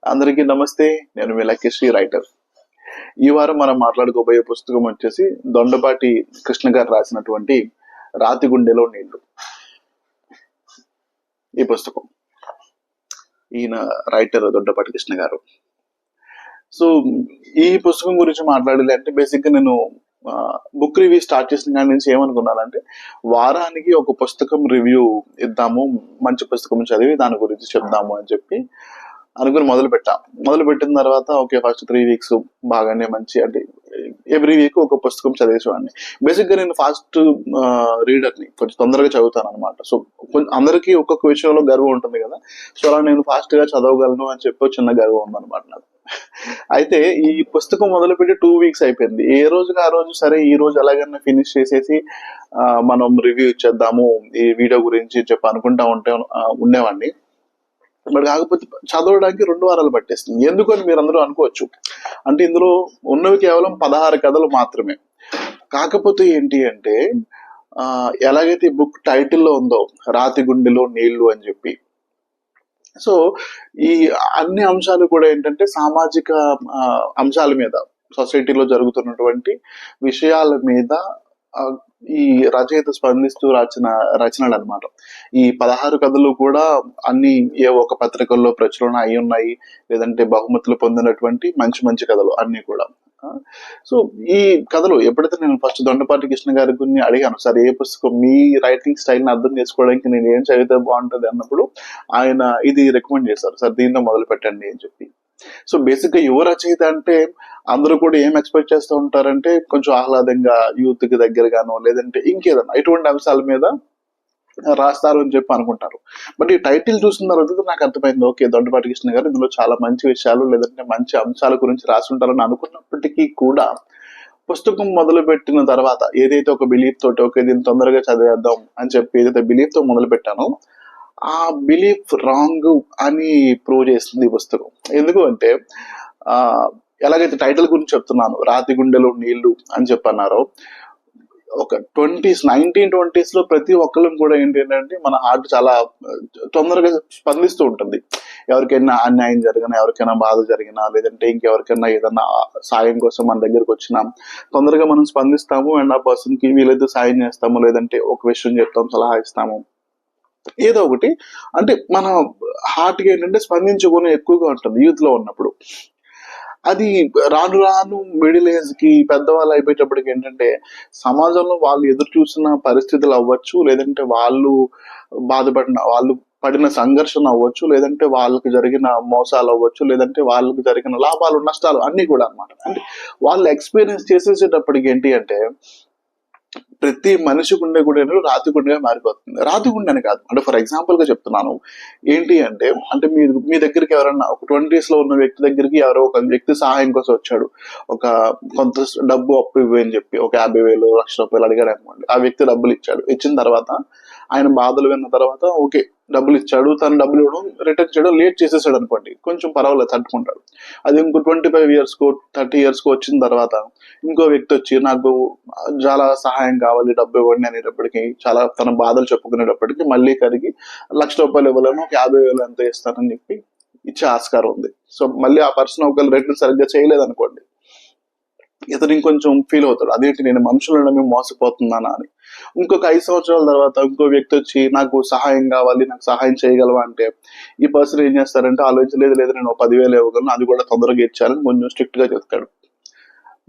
అందరికీ నమస్తే. నేను మీ లక్కీ రైటర్. ఈ వారం మనం మాట్లాడుకోబోయే పుస్తకం వచ్చేసి దొండపాటి కృష్ణ గారు రాసినటువంటి రాతి గుండెలో నీళ్లు. ఈ పుస్తకం ఈయన రైటర్ దొండపాటి కృష్ణ గారు. సో ఈ పుస్తకం గురించి మాట్లాడాలి అంటే బేసిక్ గా నేను బుక్ రివ్యూ స్టార్ట్ చేసిన కాడి నుంచి ఏమనుకున్నానంటే వారానికి ఒక పుస్తకం రివ్యూ ఇద్దాము, మంచి పుస్తకం చదివి దాని గురించి చెప్దాము అని చెప్పి అనుకుని మొదలు పెట్టిన తర్వాత ఓకే ఫస్ట్ 3 వీక్స్ బాగానే మంచి అంటే ఎవ్రీ వీక్ ఒక పుస్తకం చదివేసేవాడిని. బేసిక్ గా నేను ఫాస్ట్ రీడర్ని, కొంచెం తొందరగా చదువుతాను అనమాట. సో అందరికీ ఒక్కొక్క విషయంలో గర్వం ఉంటుంది కదా, సో అలా నేను ఫాస్ట్ గా చదవగలను అని చెప్పి చిన్న గర్వం ఉందన్నమాట నాకు. అయితే ఈ పుస్తకం మొదలుపెట్టి 2 వీక్స్ అయిపోయింది. ఏ రోజుకి ఆ రోజు సరే ఈ రోజు ఎలాగైనా ఫినిష్ చేసేసి మనం రివ్యూ ఇచ్చేద్దాము ఈ వీడియో గురించి చెప్పి అనుకుంటా ఉండేవాడిని. బట్ కాకపోతే చదవడానికి 2 వారాలు పట్టేస్తుంది. ఎందుకని మీరు అందరూ అనుకోవచ్చు. అంటే ఇందులో ఉన్నవి కేవలం 16 కథలు మాత్రమే. కాకపోతే ఏంటి అంటే ఎలాగైతే ఈ బుక్ టైటిల్లో ఉందో రాతి గుండెలో నీళ్లు అని చెప్పి, సో ఈ అన్ని అంశాలు కూడా ఏంటంటే సామాజిక అంశాల మీద, సొసైటీలో జరుగుతున్నటువంటి విషయాల మీద ఈ రచయిత స్పందిస్తూ రాసిన రచనలు అనమాట. ఈ 16 కథలు కూడా అన్ని ఏ ఒక పత్రికల్లో ప్రచురణ అయి ఉన్నాయి, లేదంటే బహుమతులు పొందినటువంటి మంచి మంచి కథలు అన్ని కూడా. సో ఈ కథలు ఎప్పుడైతే నేను ఫస్ట్ దొండపాటి కృష్ణ గారి గురించి అడిగాను, సార్ ఏ పుస్తకం మీ రైటింగ్ స్టైల్ ని అర్థం చేసుకోవడానికి నేను ఏం చదివితే బాగుంటది అన్నప్పుడు ఆయన ఇది రికమెండ్ చేశారు, సార్ దీంతో మొదలు పెట్టండి అని చెప్పి. సో బేసిక్ గా యువ రచయిత అంటే అందరూ కూడా ఏం ఎక్స్పెక్ట్ చేస్తూ ఉంటారంటే కొంచెం ఆహ్లాదంగా యూత్ కి దగ్గరగానో లేదంటే ఇంకేదన్నా ఇటువంటి అంశాల మీద రాస్తారు అని చెప్పి అనుకుంటారు. బట్ ఈ టైటిల్ చూసిన తర్వాత నాకు అర్థమైంది, ఓకే దొండపాటి కృష్ణ గారు ఇందులో చాలా మంచి విషయాలు లేదంటే మంచి అంశాల గురించి రాసుంటారని అనుకున్నప్పటికీ కూడా పుస్తకం మొదలు పెట్టిన తర్వాత ఏదైతే ఒక బిలీఫ్ తోటి ఓకే దీన్ని తొందరగా చదివేద్దాం అని చెప్పి ఏదైతే బిలీఫ్ తో మొదలు పెట్టానో ఆ బిలీఫ్ రాంగ్ అని ప్రూవ్ చేస్తుంది ఈ పుస్తకం. ఎందుకు అంటే ఎలాగైతే టైటిల్ గురించి చెప్తున్నాను రాతి గుండెలో నీళ్లు అని చెప్పన్నారో, ఒక 1920s లో ప్రతి ఒక్కళ్ళం కూడా ఏంటంటే మన హార్ట్ చాలా తొందరగా స్పందిస్తూ ఉంటుంది. ఎవరికైనా అన్యాయం జరిగినా, ఎవరికైనా బాధ జరిగినా, లేదంటే ఇంకెవరికైనా ఏదైనా సాయం కోసం మన దగ్గరకు వచ్చినా తొందరగా మనం స్పందిస్తాము అండ్ ఆ పర్సన్ కి వీలైతే సాయం చేస్తాము, లేదంటే ఒక విషయం చెప్తాము, సలహా ఇస్తాము, ఏదో ఒకటి. అంటే మన హార్ట్ కి ఏంటంటే స్పందించుకుని ఎక్కువగా ఉంటుంది యూత్ లో ఉన్నప్పుడు. అది రాను రాను మిడిల్ ఏజ్ కి పెద్దవాళ్ళు అయిపోయేటప్పటికి ఏంటంటే సమాజంలో వాళ్ళు ఎదురు చూసిన పరిస్థితులు అవ్వచ్చు, లేదంటే వాళ్ళు వాళ్ళు పడిన సంఘర్షణ అవ్వచ్చు, లేదంటే వాళ్ళకి జరిగిన మోసాలు అవ్వచ్చు, లేదంటే వాళ్ళకి జరిగిన లాభాలు నష్టాలు అన్ని కూడా అనమాట. అంటే వాళ్ళు ఎక్స్పీరియన్స్ చేసేసేటప్పటికి ఏంటి అంటే ప్రతి మనిషి గుండె కూడా రాతి గుండెగా మారిపోతుంది. రాతి గుండె అని కాదు, అంటే ఫర్ ఎగ్జాంపుల్ గా చెప్తున్నాను. ఏంటి అంటే మీరు మీ దగ్గరికి ఎవరన్నా ఒక 20s లో ఉన్న వ్యక్తి దగ్గరికి ఎవరో ఒక వ్యక్తి సహాయం కోసం వచ్చాడు, ఒక కొంత డబ్బు అప్పు ఇవ్వని చెప్పి ఒక 50,000 1,00,000 అడిగాడు అనుకోండి. ఆ వ్యక్తి డబ్బులు ఇచ్చాడు. ఇచ్చిన తర్వాత ఆయన బాధలు విన్న తర్వాత ఓకే డబ్బులు ఇచ్చాడు, తను డబ్బులు ఇవ్వడం రిటర్న్ చేయడం లేట్ చేసేసాడు అనుకోండి, కొంచెం పర్వాలేదు తట్టుకుంటాడు. అది ఇంకో 25 years కో 30 years కో వచ్చిన తర్వాత ఇంకో వ్యక్తి వచ్చి నాకు చాలా సహాయం కావాలి డబ్బు ఇవ్వండి అనేటప్పటికి, చాలా తన బాధలు చెప్పుకునేటప్పటికి మళ్ళీ కరిగి ₹1,00,000 ఇవ్వలేను, ఒక 50,000 ఎంత ఇస్తానని చెప్పి ఇచ్చే ఆస్కారం ఉంది. సో మళ్ళీ ఆ పర్సన్ ఒకవేళ రిటర్న్ సరిగ్గా చేయలేదు అనుకోండి, ఇతను ఇంకొంచెం ఫీల్ అవుతాడు, అదేంటి నేను మనుషులను నమ్మి మోసపోతున్నానా అని. ఇంకొక 5 సంవత్సరాల తర్వాత ఇంకో వ్యక్తి వచ్చి నాకు సహాయం కావాలి, నాకు సహాయం చేయగలవా అంటే ఈ పర్సన్ ఏం చేస్తారంటే ఆలోచించలేదు, లేదు నేను 10,000 ఇవ్వగలను, అది కూడా తొందరగా ఇచ్చారని కొంచెం స్ట్రిక్ట్ గా చెప్తాడు.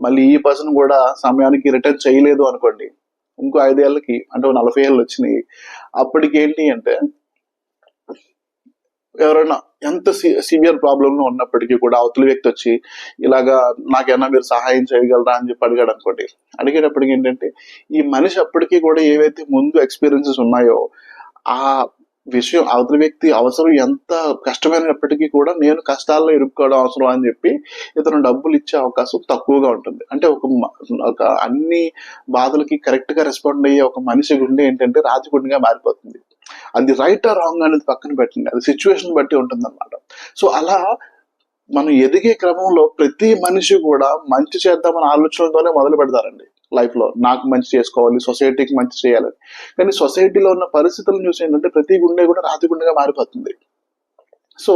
మళ్ళీ ఈ పర్సన్ కూడా సమయానికి రిటర్న్ చేయలేదు అనుకోండి, ఇంకో 5 ఏళ్ళకి అంటే 40 ఏళ్ళు వచ్చినాయి, అప్పటికి ఏంటి అంటే ఎవరైనా ఎంత సివియర్ ప్రాబ్లమ్ లో ఉన్నప్పటికీ కూడా అవతల వ్యక్తి వచ్చి ఇలాగా నాకేమన్నా మీరు సహాయం చేయగలరా అని చెప్పి అడిగాడు అనుకోండి. అడిగేటప్పటికి ఏంటంటే ఈ మనిషి అప్పటికీ కూడా ఏవైతే ముందు ఎక్స్పీరియన్సెస్ ఉన్నాయో ఆ విషయం అవతల వ్యక్తి అవసరం ఎంత కష్టమైనప్పటికీ కూడా నేను కష్టాల్లో ఇరుక్కోవడం అవసరం అని చెప్పి ఇతను డబ్బులు ఇచ్చే అవకాశం తక్కువగా ఉంటుంది. అంటే ఒక అన్ని బాధలకి కరెక్ట్ గా రెస్పాండ్ అయ్యే ఒక మనిషి గుండె ఏంటంటే రాతి గుండెగా మారిపోతుంది. అది రైట్ ఆర్ రాంగ్ అనేది పక్కన పెట్టండి, అది సిచ్యువేషన్ బట్టి ఉంటుంది అనమాట. సో అలా మనం ఎదిగే క్రమంలో ప్రతి మనిషి కూడా మంచి చేద్దామని ఆలోచనతోనే మొదలు పెడతారండి లైఫ్ లో. నాకు మంచి చేసుకోవాలి, సొసైటీకి మంచి చేయాలని. కానీ సొసైటీలో ఉన్న పరిస్థితులను చూసి ఏంటంటే ప్రతి గుండె కూడా రాతి గుండెగా మారిపోతుంది. సో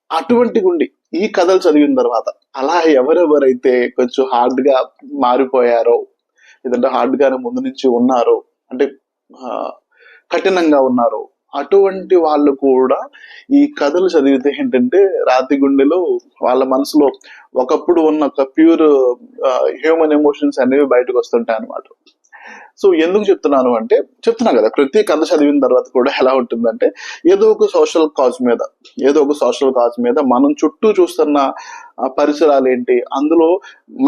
అటువంటి గుండి ఈ కథలు చదివిన తర్వాత అలా ఎవరెవరైతే కొంచెం హార్డ్ గా మారిపోయారో, లేదంటే హార్డ్ గానే ముందు నుంచి ఉన్నారో, అంటే ఆ, కఠినంగా ఉన్నారో, అటువంటి వాళ్ళు కూడా ఈ కథలు చదివితే ఏంటంటే రాతి గుండెలో వాళ్ళ మనసులో ఒకప్పుడు ఉన్న ఒక ప్యూర్ హ్యూమన్ ఎమోషన్స్ అనేవి బయటకు వస్తుంటాయి అన్నమాట. సో ఎందుకు చెప్తున్నాను అంటే, చెప్తున్నా కదా, ప్రతి కథ చదివిన తర్వాత కూడా ఎలా ఉంటుందంటే, ఏదో ఒక సోషల్ కాజ్ మీద, ఏదో ఒక సోషల్ కాజ్ మీద మనం చుట్టూ చూస్తున్న పరిసరాలు ఏంటి, అందులో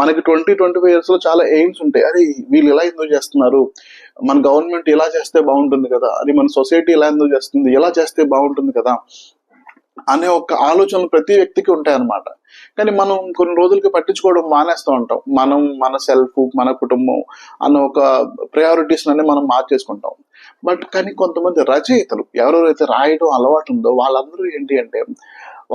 మనకి 20-25 years లో చాలా ఎయిమ్స్ ఉంటాయి. అరే వీళ్ళు ఇలా ఎందుకు చేస్తున్నారు, మన గవర్నమెంట్ ఇలా చేస్తే బాగుంటుంది కదా, అది మన సొసైటీ ఇలా ఎందుకు చేస్తుంది, ఇలా చేస్తే బాగుంటుంది కదా అనే ఒక ఆలోచనలు ప్రతి వ్యక్తికి ఉంటాయన్నమాట. కానీ మనం కొన్ని రోజులకి పట్టించుకోవడం మానేస్తూ ఉంటాం. మనం మన సెల్ఫ్, మన కుటుంబం అన్న ఒక ప్రయారిటీస్ అన్ని మనం మార్చేసుకుంటాం. బట్ కానీ కొంతమంది రచయితలు ఎవరెవరైతే రాయడం అలవాటు ఉందో వాళ్ళందరూ ఏంటి అంటే,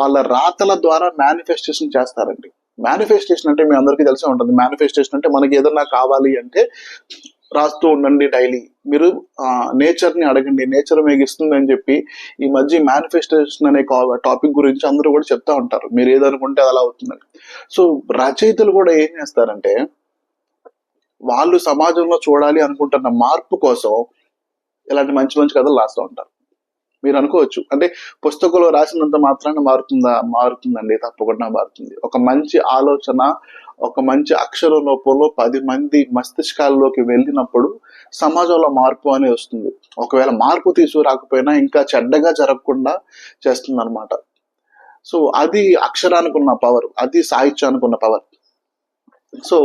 వాళ్ళ రాతల ద్వారా మేనిఫెస్టేషన్ చేస్తారండి. మేనిఫెస్టేషన్ అంటే మీ అందరికీ తెలిసే ఉంటుంది. మేనిఫెస్టేషన్ అంటే మనకి ఏదన్నా కావాలి అంటే రాస్తూ ఉండండి డైలీ. మీరు నేచర్ ని అడగండి, నేచర్ మీకు ఇస్తుంది అని చెప్పి ఈ మధ్య మేనిఫెస్టేషన్ అనే టాపిక్ గురించి అందరూ కూడా చెప్తా ఉంటారు. మీరు ఏదనుకుంటే అది అలా అవుతుందని. సో రచయితలు కూడా ఏం చేస్తారంటే, వాళ్ళు సమాజంలో చూడాలి అనుకుంటున్న మార్పు కోసం ఇలాంటి మంచి మంచి కథలు రాస్తూ ఉంటారు. మీరు అనుకోవచ్చు అంటే పుస్తకంలో రాసినంత మాత్రాన మారుతుందండి, తప్పకుండా మారుతుంది. ఒక మంచి ఆలోచన, ఒక మంచి అక్షర రూపంలో 10 మంది మస్తిష్కాల్లోకి వెళ్ళినప్పుడు సమాజంలో మార్పు అనేది వస్తుంది. ఒకవేళ మార్పు తీసుకురాకపోయినా ఇంకా చెడ్డగా జరగకుండా చేస్తుంది అనమాట. సో అది అక్షరానికి ఉన్న పవర్, అది సాహిత్యానికి ఉన్న పవర్. సో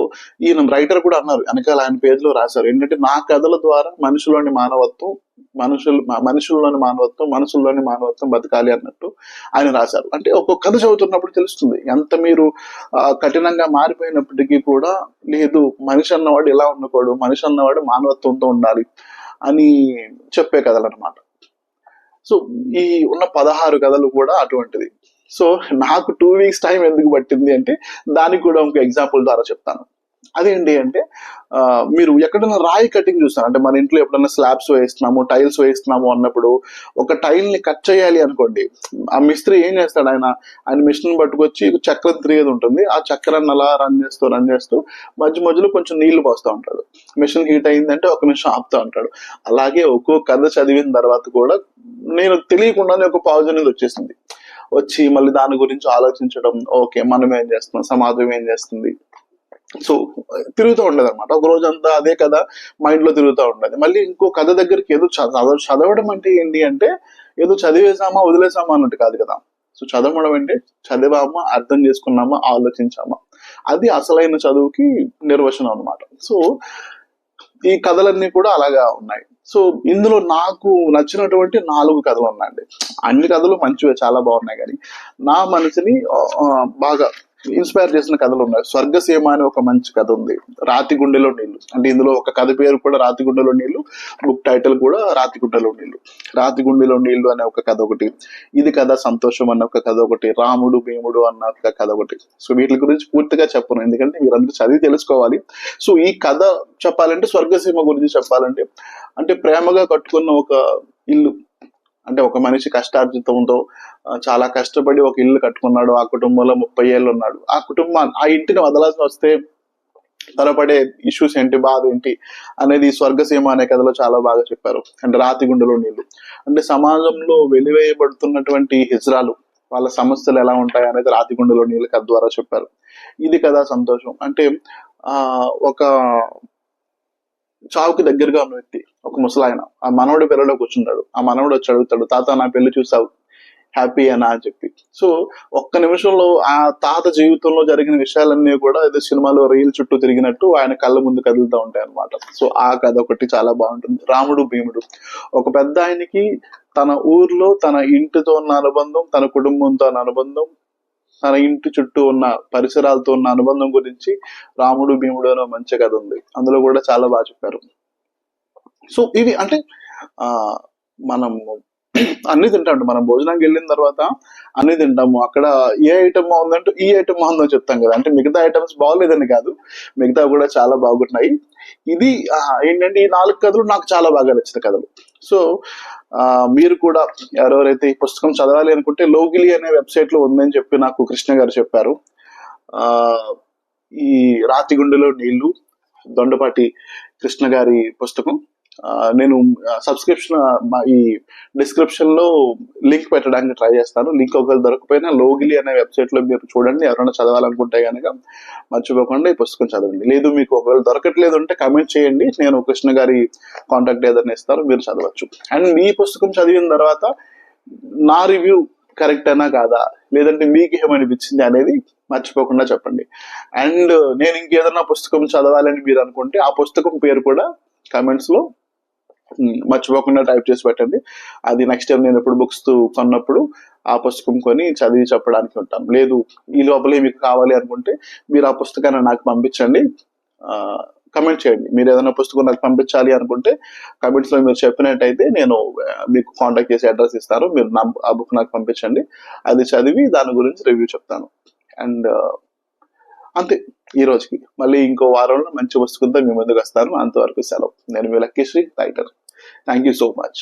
ఈయన రైటర్ కూడా అన్నారు, వెనకాల ఆయన పేజీలో రాశారు ఏంటంటే, నా కథల ద్వారా మనుషుల్లోని మానవత్వం, మనసుల్లోని మానవత్వం బతకాలి అన్నట్టు ఆయన రాశారు. అంటే ఒక్కొక్క కథ చదువుతున్నప్పుడు తెలుస్తుంది ఎంత మీరు కఠినంగా మారిపోయినప్పటికీ కూడా, లేదు మనిషి అన్నవాడు ఇలా ఉండకూడదు, మనిషి అన్నవాడు మానవత్వంతో ఉండాలి అని చెప్పే కథలు అనమాట. సో ఈ ఉన్న 16 కథలు కూడా అటువంటిది. సో నాకు 2 weeks టైం ఎందుకు పట్టింది అంటే, దానికి కూడా ఒక ఎగ్జాంపుల్ ద్వారా చెప్తాను. అదేంటి అంటే, మీరు ఎక్కడైనా రాయి కటింగ్ చూస్తారు అంటే, మన ఇంట్లో ఎప్పుడైనా స్లాబ్స్ వేస్తున్నాము, టైల్స్ వేస్తున్నాము అన్నప్పుడు ఒక టైల్ ని కట్ చేయాలి అనుకోండి, ఆ మిస్త్రి ఏం చేస్తాడు, ఆయన మిషన్ పట్టుకొచ్చి చక్రం తిరిగేది ఉంటుంది, ఆ చక్రాన్ని అలా రన్ చేస్తూ మధ్య మధ్యలో కొంచెం నీళ్లు పోస్తూ ఉంటాడు. మిషన్ హీట్ అయిందంటే ఒక నిమిషం ఆపుతూ ఉంటాడు. అలాగే ఒక్కో కథ చదివిన తర్వాత కూడా నేను తెలియకుండానే ఒక పాజిటివ్ వచ్చేసింది. వచ్చి మళ్ళీ దాని గురించి ఆలోచించడం, ఓకే మనం ఏం చేస్తున్నాం, సమాజం ఏం చేస్తుంది, సో తిరుగుతూ ఉండదు అనమాట. ఒక రోజంతా అదే కథ మైండ్ లో తిరుగుతూ ఉండదు. మళ్ళీ ఇంకో కథ దగ్గరికి ఏదో చదవడం అంటే ఏంటి అంటే, ఏదో చదివేసామా వదిలేసామా అన్నట్టు కాదు కదా. సో చదవడం అంటే చదివామా, అర్థం చేసుకున్నామా, ఆలోచించామా, అది అసలైన చదువుకి నిర్వచనం అనమాట. సో ఈ కథలన్నీ కూడా అలాగా ఉన్నాయి. సో ఇందులో నాకు నచ్చినటువంటి 4 కథలు ఉన్నాయండి. అన్ని కథలు మంచివే, చాలా బాగున్నాయి. కానీ నా మనసుని బాగా ఇన్స్పైర్ చేసిన కథలు ఉన్నాయి. స్వర్గసీమ అని ఒక మంచి కథ ఉంది, రాతి గుండెలో నీళ్లు. అంటే ఇందులో ఒక కథ పేరు కూడా రాతి గుండెలో నీళ్లు, బుక్ టైటిల్ కూడా రాతి గుండెలో నీళ్లు. రాతి గుండెలో నీళ్లు అనే ఒక కథ ఒకటి, ఇది కథ సంతోషం అన్న ఒక కథ ఒకటి, రాముడు భీముడు అన్న ఒక కథ ఒకటి. సో వీటి గురించి పూర్తిగా చెప్పను, ఎందుకంటే మీరందరూ చదివి తెలుసుకోవాలి. సో ఈ కథ చెప్పాలంటే, స్వర్గసీమ గురించి చెప్పాలంటే, అంటే ప్రేమగా కట్టుకున్న ఒక ఇల్లు, అంటే ఒక మనిషి కష్టార్జితంతో చాలా కష్టపడి ఒక ఇల్లు కట్టుకున్నాడు, ఆ కుటుంబంలో 30 ఏళ్ళు ఉన్నాడు. ఆ ఇంటిని వదలాల్సి వస్తే తరపడే ఇష్యూస్ ఏంటి, బాధ ఏంటి అనేది స్వర్గసీమ అనే కథలో చాలా బాగా చెప్పారు. అంటే రాతి గుండెలో నీళ్లు అంటే సమాజంలో వెలివేయబడుతున్నటువంటి హిజ్రాలు, వాళ్ళ సమస్యలు ఎలా ఉంటాయి అనేది రాతి గుండెలో నీళ్ళ కథ ద్వారా చెప్పారు. ఇది కదా సంతోషం అంటే, ఒక చావుకి దగ్గరగా ఉన్న వ్యక్తి, ఒక ముసలాయన, ఆ మనవడి పిల్లలో కూర్చుంటాడు. ఆ మనవడు వచ్చి అడుగుతాడు, తాత నా పెళ్లి చూసావు, హ్యాపీ అనా అని చెప్పి. సో ఒక్క నిమిషంలో ఆ తాత జీవితంలో జరిగిన విషయాలన్నీ కూడా ఏదో సినిమాలో రీల్ చుట్టూ తిరిగినట్టు ఆయన కళ్ళ ముందు కదులుతూ ఉంటాయి అనమాట. సో ఆ కథ ఒకటి చాలా బాగుంటుంది. రాముడు భీముడు, ఒక పెద్ద ఆయనకి తన ఊర్లో తన ఇంటితో ఉన్న అనుబంధం, తన కుటుంబంతో ఉన్న అనుబంధం, తన ఇంటి చుట్టూ ఉన్న పరిసరాలతో ఉన్న అనుబంధం గురించి రాముడు భీముడు అనే మంచి కథ ఉంది. అందులో కూడా చాలా బాగా చెప్పారు. సో ఇవి అంటే మనం అన్ని తింటాం. మనం భోజనానికి వెళ్ళిన తర్వాత అన్ని తింటాము. అక్కడ ఏ ఐటమ్ బాగుందంటే ఈ ఐటమ్ బాగుందని చెప్తాం కదా. అంటే మిగతా ఐటమ్స్ బాగోలేదని కాదు, మిగతా కూడా చాలా బాగున్నాయి. ఇది ఏంటంటే ఈ 4 కథలు నాకు చాలా బాగా నచ్చిన కథలు. సో మీరు కూడా ఎవరెవరైతే ఈ పుస్తకం చదవాలి అనుకుంటే లోగిలి అనే వెబ్సైట్ లో ఉందని చెప్పి నాకు కృష్ణ గారు చెప్పారు. ఆ ఈ రాతిగుండెలో నీళ్లు, దొండపాటి కృష్ణ గారి పుస్తకం. నేను సబ్స్క్రిప్షన్ ఈ డిస్క్రిప్షన్ లో లింక్ పెట్టడానికి ట్రై చేస్తాను. లింక్ ఒకవేళ దొరకపోయినా లోగిలి అనే వెబ్సైట్ లో మీరు చూడండి. ఎవరైనా చదవాలనుకుంటే కనుక మర్చిపోకుండా ఈ పుస్తకం చదవండి. లేదు మీకు ఒకవేళ దొరకట్లేదు అంటే కమెంట్ చేయండి, నేను కృష్ణ గారి కాంటాక్ట్ ఏదైనా ఇస్తారో మీరు చదవచ్చు. అండ్ ఈ పుస్తకం చదివిన తర్వాత నా రివ్యూ కరెక్ట్ అయినా కాదా, లేదంటే మీకు ఏమనిపించింది అనేది మర్చిపోకుండా చెప్పండి. అండ్ నేను ఇంకేదన్నా పుస్తకం చదవాలని మీరు అనుకుంటే ఆ పుస్తకం పేరు కూడా కమెంట్స్ లో మర్చిపోకుండా టైప్ చేసి పెట్టండి. అది నెక్స్ట్ టైం నేను ఎప్పుడు బుక్స్ కొన్నప్పుడు ఆ పుస్తకం కొని చదివి చెప్పడానికి ఉంటాను. లేదు ఈ లోపలే మీకు కావాలి అనుకుంటే మీరు ఆ పుస్తకాన్ని నాకు పంపించండి, కమెంట్ చేయండి. మీరు ఏదైనా పుస్తకం నాకు పంపించాలి అనుకుంటే కమెంట్స్ లో మీరు చెప్పినట్టయితే నేను మీకు కాంటాక్ట్ చేసి అడ్రస్ ఇస్తాను. మీరు ఆ బుక్ నాకు పంపించండి, అది చదివి దాని గురించి రివ్యూ చెప్తాను. అండ్ అంతే ఈ రోజుకి. మళ్ళీ ఇంకో వారంలో మంచి పుస్తకంతో మీ ముందుకు వస్తాను. అంతవరకు సెలవు. నేను మీ Luckysri writer. Thank you so much.